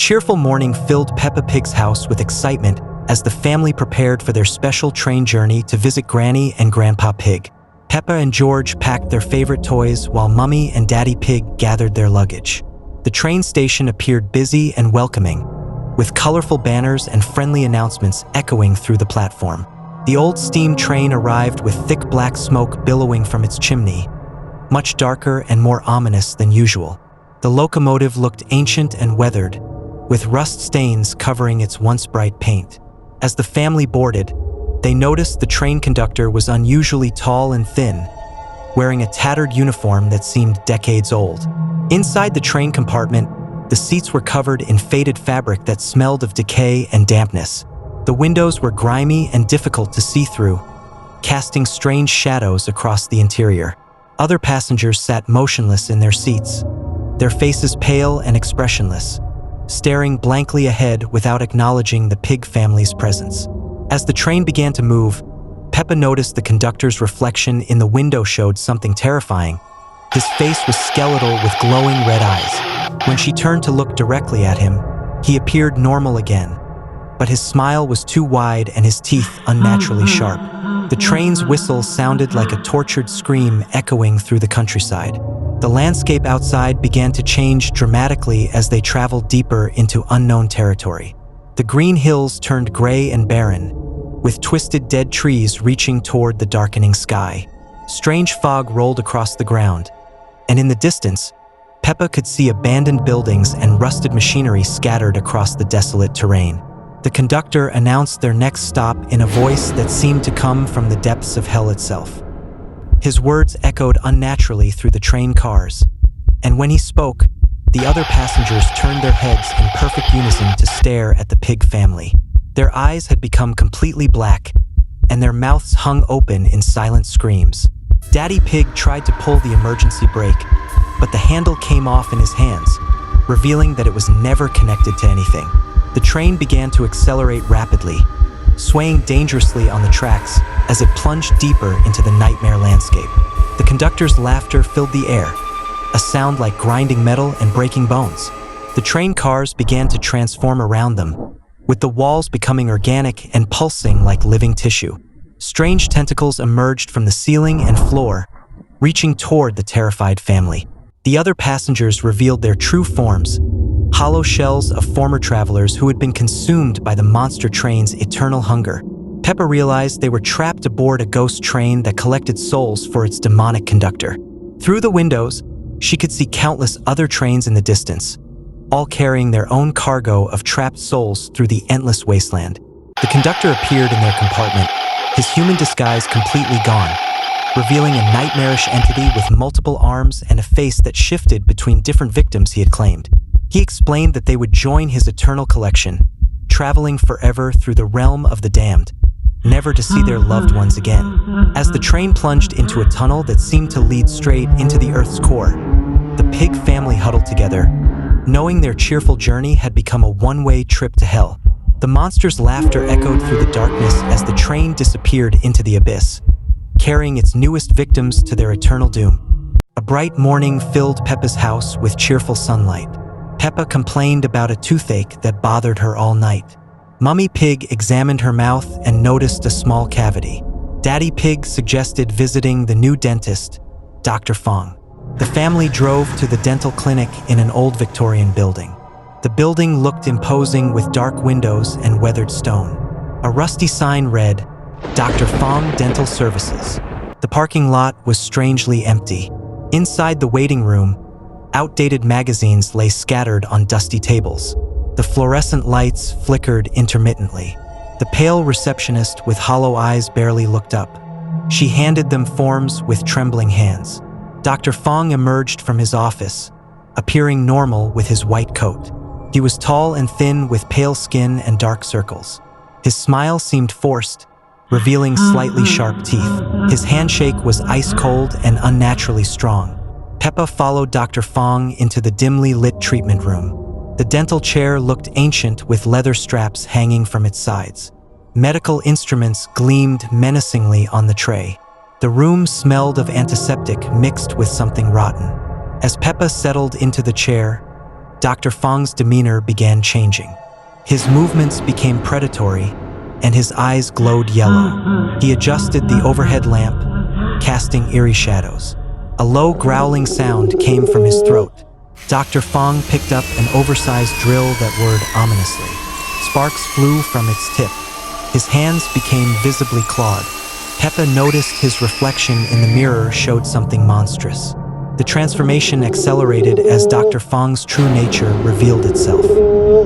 cheerful morning filled Peppa Pig's house with excitement as the family prepared for their special train journey to visit Granny and Grandpa Pig. Peppa and George packed their favorite toys while Mummy and Daddy Pig gathered their luggage. The train station appeared busy and welcoming, with colorful banners and friendly announcements echoing through the platform. The old steam train arrived with thick black smoke billowing from its chimney, much darker and more ominous than usual. The locomotive looked ancient and weathered, with rust stains covering its once bright paint. As the family boarded, they noticed the train conductor was unusually tall and thin, wearing a tattered uniform that seemed decades old. Inside the train compartment, the seats were covered in faded fabric that smelled of decay and dampness. The windows were grimy and difficult to see through, casting strange shadows across the interior. Other passengers sat motionless in their seats, their faces pale and expressionless, staring blankly ahead without acknowledging the Pig family's presence. As the train began to move, Peppa noticed the conductor's reflection in the window showed something terrifying. His face was skeletal with glowing red eyes. When she turned to look directly at him, he appeared normal again, but his smile was too wide and his teeth unnaturally sharp. The train's whistle sounded like a tortured scream echoing through the countryside. The landscape outside began to change dramatically as they traveled deeper into unknown territory. The green hills turned gray and barren, with twisted dead trees reaching toward the darkening sky. Strange fog rolled across the ground, and in the distance, Peppa could see abandoned buildings and rusted machinery scattered across the desolate terrain. The conductor announced their next stop in a voice that seemed to come from the depths of hell itself. His words echoed unnaturally through the train cars, and when he spoke, the other passengers turned their heads in perfect unison to stare at the Pig family. Their eyes had become completely black, and their mouths hung open in silent screams. Daddy Pig tried to pull the emergency brake, but the handle came off in his hands, revealing that it was never connected to anything. The train began to accelerate rapidly, swaying dangerously on the tracks as it plunged deeper into the nightmare landscape. The conductor's laughter filled the air, a sound like grinding metal and breaking bones. The train cars began to transform around them, with the walls becoming organic and pulsing like living tissue. Strange tentacles emerged from the ceiling and floor, reaching toward the terrified family. The other passengers revealed their true forms, hollow shells of former travelers who had been consumed by the monster train's eternal hunger. Peppa realized they were trapped aboard a ghost train that collected souls for its demonic conductor. Through the windows, she could see countless other trains in the distance, all carrying their own cargo of trapped souls through the endless wasteland. The conductor appeared in their compartment, his human disguise completely gone, revealing a nightmarish entity with multiple arms and a face that shifted between different victims he had claimed. He explained that they would join his eternal collection, traveling forever through the realm of the damned, never to see their loved ones again. As the train plunged into a tunnel that seemed to lead straight into the Earth's core, the Pig family huddled together, knowing their cheerful journey had become a one-way trip to hell. The monster's laughter echoed through the darkness as the train disappeared into the abyss, carrying its newest victims to their eternal doom. A bright morning filled Peppa's house with cheerful sunlight. Peppa complained about a toothache that bothered her all night. Mummy Pig examined her mouth and noticed a small cavity. Daddy Pig suggested visiting the new dentist, Dr. Fong. The family drove to the dental clinic in an old Victorian building. The building looked imposing with dark windows and weathered stone. A rusty sign read, Dr. Fong Dental Services. The parking lot was strangely empty. Inside the waiting room, outdated magazines lay scattered on dusty tables. The fluorescent lights flickered intermittently. The pale receptionist with hollow eyes barely looked up. She handed them forms with trembling hands. Dr. Fong emerged from his office, appearing normal with his white coat. He was tall and thin with pale skin and dark circles. His smile seemed forced, revealing slightly sharp teeth. His handshake was ice-cold and unnaturally strong. Peppa followed Dr. Fong into the dimly lit treatment room. The dental chair looked ancient with leather straps hanging from its sides. Medical instruments gleamed menacingly on the tray. The room smelled of antiseptic mixed with something rotten. As Peppa settled into the chair, Dr. Fong's demeanor began changing. His movements became predatory, and his eyes glowed yellow. He adjusted the overhead lamp, casting eerie shadows. A low growling sound came from his throat. Dr. Fong picked up an oversized drill that whirred ominously. Sparks flew from its tip. His hands became visibly clawed. Peppa noticed his reflection in the mirror showed something monstrous. The transformation accelerated as Dr. Fong's true nature revealed itself.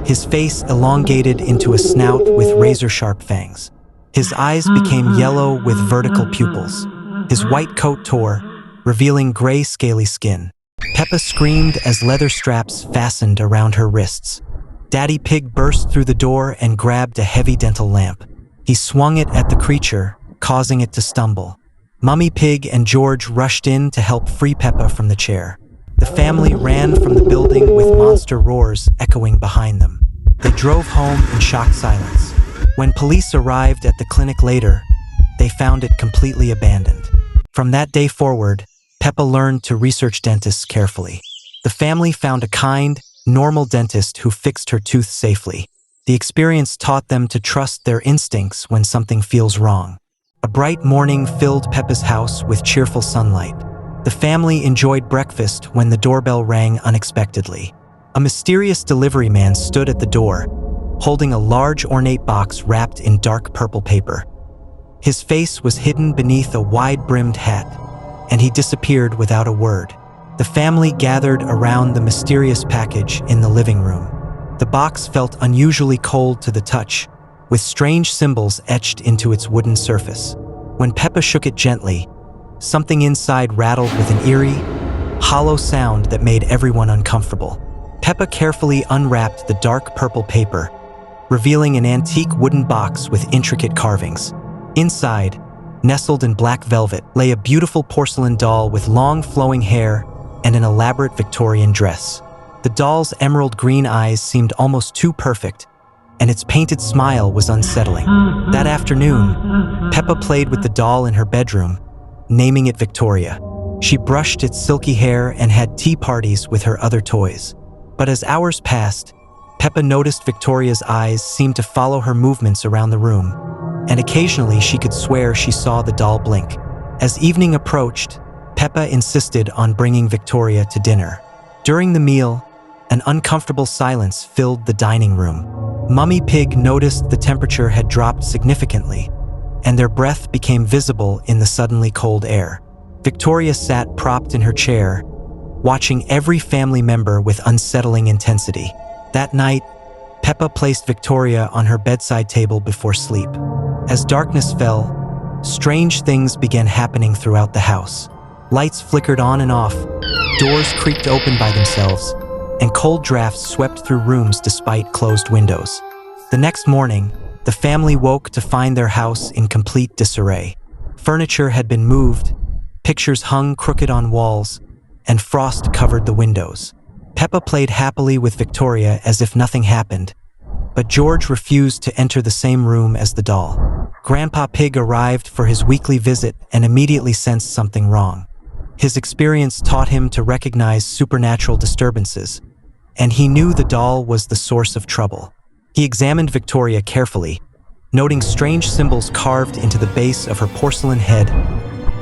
His face elongated into a snout with razor-sharp fangs. His eyes became yellow with vertical pupils. His white coat tore, revealing gray, scaly skin. Peppa screamed as leather straps fastened around her wrists. Daddy Pig burst through the door and grabbed a heavy dental lamp. He swung it at the creature, causing it to stumble. Mummy Pig and George rushed in to help free Peppa from the chair. The family ran from the building with monster roars echoing behind them. They drove home in shocked silence. When police arrived at the clinic later, they found it completely abandoned. From that day forward, Peppa learned to research dentists carefully. The family found a kind, normal dentist who fixed her tooth safely. The experience taught them to trust their instincts when something feels wrong. A bright morning filled Peppa's house with cheerful sunlight. The family enjoyed breakfast when the doorbell rang unexpectedly. A mysterious delivery man stood at the door, holding a large ornate box wrapped in dark purple paper. His face was hidden beneath a wide-brimmed hat, and he disappeared without a word. The family gathered around the mysterious package in the living room. The box felt unusually cold to the touch, with strange symbols etched into its wooden surface. When Peppa shook it gently, something inside rattled with an eerie, hollow sound that made everyone uncomfortable. Peppa carefully unwrapped the dark purple paper, revealing an antique wooden box with intricate carvings. Inside, nestled in black velvet, lay a beautiful porcelain doll with long flowing hair and an elaborate Victorian dress. The doll's emerald green eyes seemed almost too perfect, and its painted smile was unsettling. That afternoon, Peppa played with the doll in her bedroom, naming it Victoria. She brushed its silky hair and had tea parties with her other toys. But as hours passed, Peppa noticed Victoria's eyes seemed to follow her movements around the room, and occasionally she could swear she saw the doll blink. As evening approached, Peppa insisted on bringing Victoria to dinner. During the meal, an uncomfortable silence filled the dining room. Mummy Pig noticed the temperature had dropped significantly, and their breath became visible in the suddenly cold air. Victoria sat propped in her chair, watching every family member with unsettling intensity. That night, Peppa placed Victoria on her bedside table before sleep. As darkness fell, strange things began happening throughout the house. Lights flickered on and off, doors creaked open by themselves, and cold drafts swept through rooms despite closed windows. The next morning, the family woke to find their house in complete disarray. Furniture had been moved, pictures hung crooked on walls, and frost covered the windows. Peppa played happily with Victoria as if nothing happened, but George refused to enter the same room as the doll. Grandpa Pig arrived for his weekly visit and immediately sensed something wrong. His experience taught him to recognize supernatural disturbances, and he knew the doll was the source of trouble. He examined Victoria carefully, noting strange symbols carved into the base of her porcelain head,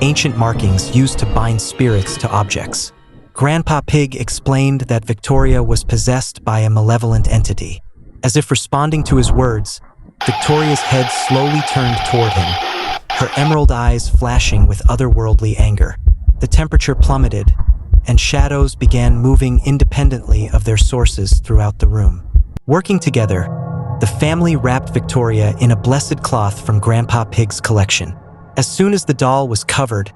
ancient markings used to bind spirits to objects. Grandpa Pig explained that Victoria was possessed by a malevolent entity. As if responding to his words, Victoria's head slowly turned toward him, her emerald eyes flashing with otherworldly anger. The temperature plummeted, and shadows began moving independently of their sources throughout the room. Working together, the family wrapped Victoria in a blessed cloth from Grandpa Pig's collection. As soon as the doll was covered,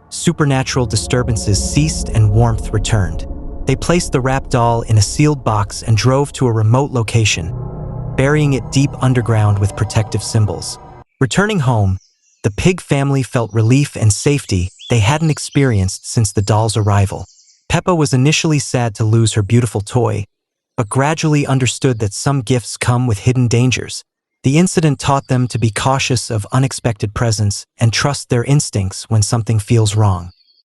supernatural disturbances ceased and warmth returned. They placed the wrapped doll in a sealed box and drove to a remote location, burying it deep underground with protective symbols. Returning home, the Pig family felt relief and safety they hadn't experienced since the doll's arrival. Peppa was initially sad to lose her beautiful toy, but gradually understood that some gifts come with hidden dangers. The incident taught them to be cautious of unexpected presents and trust their instincts when something feels wrong.